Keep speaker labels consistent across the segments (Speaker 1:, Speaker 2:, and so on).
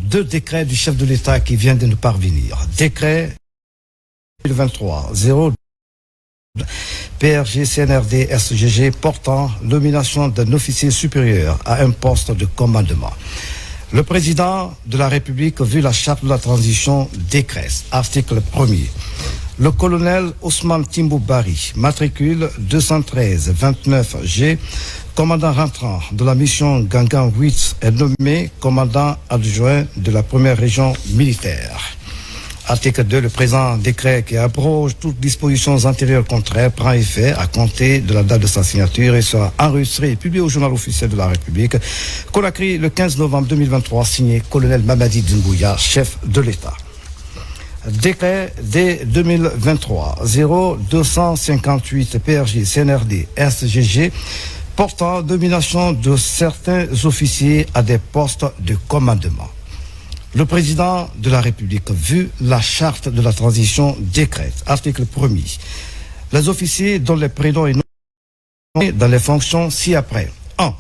Speaker 1: deux décrets du chef de l'État qui viennent de nous parvenir. Décret 2023-0 PRG CNRD SGG portant nomination d'un officier supérieur à un poste de commandement. Le président de la République, vu la charte de la transition, décrète, article 1er. Le colonel Ousmane Timbou Bari, matricule 213-29G, commandant rentrant de la mission Gangan 8, est nommé commandant adjoint de la première région militaire. Article 2, le présent décret qui abroge toutes dispositions antérieures contraires prend effet à compter de la date de sa signature et sera enregistré et publié au journal officiel de la République. Conakry, le 15 novembre 2023, signé colonel Mamadi Doumbouya, chef de l'État. Décret D 2023-0258 PRG CNRD SGG portant nomination de certains officiers à des postes de commandement. Le président de la République, vu la charte de la transition, décrète, article 1er, les officiers dont les prénoms et noms dans les fonctions ci-après. 1.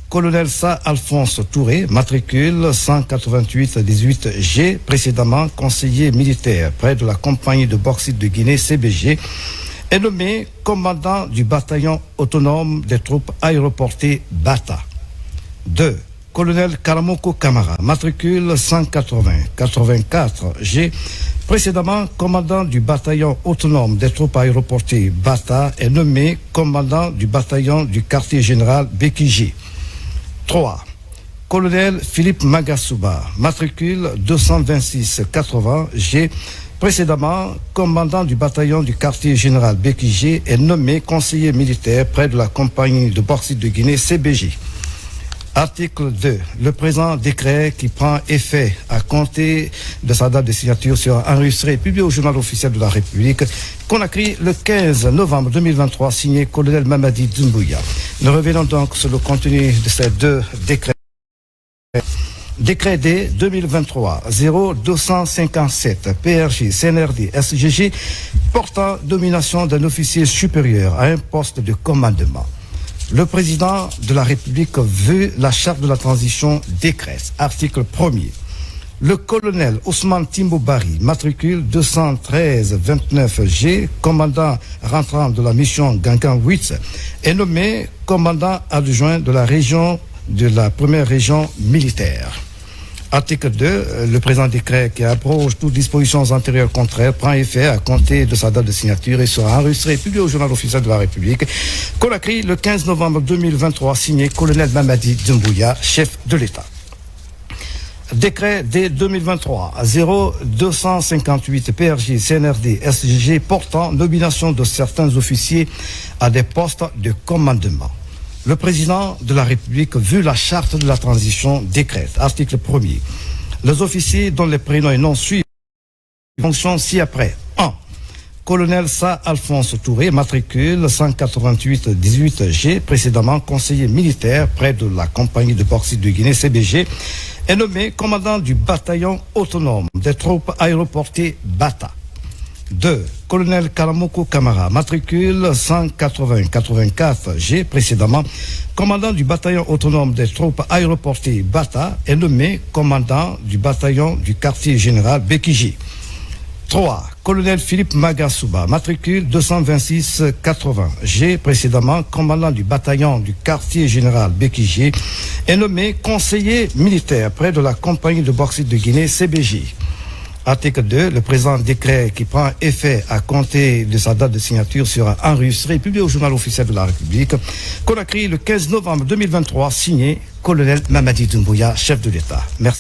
Speaker 1: Colonel Sa Alphonse Touré, matricule 188-18G, précédemment conseiller militaire près de la compagnie de bauxite de Guinée, CBG, est nommé commandant du bataillon autonome des troupes aéroportées Bata. 2. Colonel Karamoko Kamara, matricule 180-84G, précédemment commandant du bataillon autonome des troupes aéroportées Bata, est nommé commandant du bataillon du quartier général Bekiji. 3. Colonel Philippe Magasuba, matricule 226-80G, précédemment commandant du bataillon du quartier général Bekiji, est nommé conseiller militaire près de la compagnie de bauxite de Guinée, CBG. Article 2. Le présent décret qui prend effet à compter de sa date de signature sera enregistré et publié au journal officiel de la République. Conakry, le 15 novembre 2023, signé colonel Mamadi Doumbouya. Nous revenons donc sur le contenu de ces deux décrets. Décret D 2023-0257 PRG CNRD SGG portant nomination d'un officier supérieur à un poste de commandement. Le président de la République, vu la charte de la transition, décrète, article 1er. Le colonel Ousmane Timbou Bari, matricule 213-29G, commandant rentrant de la mission Gangan 8, est nommé commandant adjoint de la région de la première région militaire. Article 2, le présent décret qui abroge toutes dispositions antérieures contraires prend effet à compter de sa date de signature et sera enregistré et publié au journal officiel de la République. Conakry, le 15 novembre 2023, signé colonel Mamadi Doumbouya, chef de l'État. Décret D 2023-0258 PRG CNRD SGG portant nomination de certains officiers à des postes de commandement. Le président de la République, vu la charte de la transition, décrète, article 1er. Les officiers dont les prénoms et noms suivent fonctions ci-après. 1. Colonel Sa Alphonse Touré, matricule 188-18G, précédemment conseiller militaire près de la compagnie de bauxite de Guinée, CBG, est nommé commandant du bataillon autonome des troupes aéroportées Bata. 2. Colonel Karamoko Kamara, matricule 180-84G, précédemment commandant du bataillon autonome des troupes aéroportées Bata, est nommé commandant du bataillon du quartier général Bekiji. 3. Colonel Philippe Magasuba, matricule 226-80G, précédemment commandant du bataillon du quartier général Bekiji, est nommé conseiller militaire près de la compagnie de bauxite de Guinée, CBG. Article 2, le présent décret qui prend effet à compter de sa date de signature sera enregistré et publié au journal officiel de la République. Conakry, le 15 novembre 2023, signé colonel Mamadi Doumbouya, chef de l'État. Merci.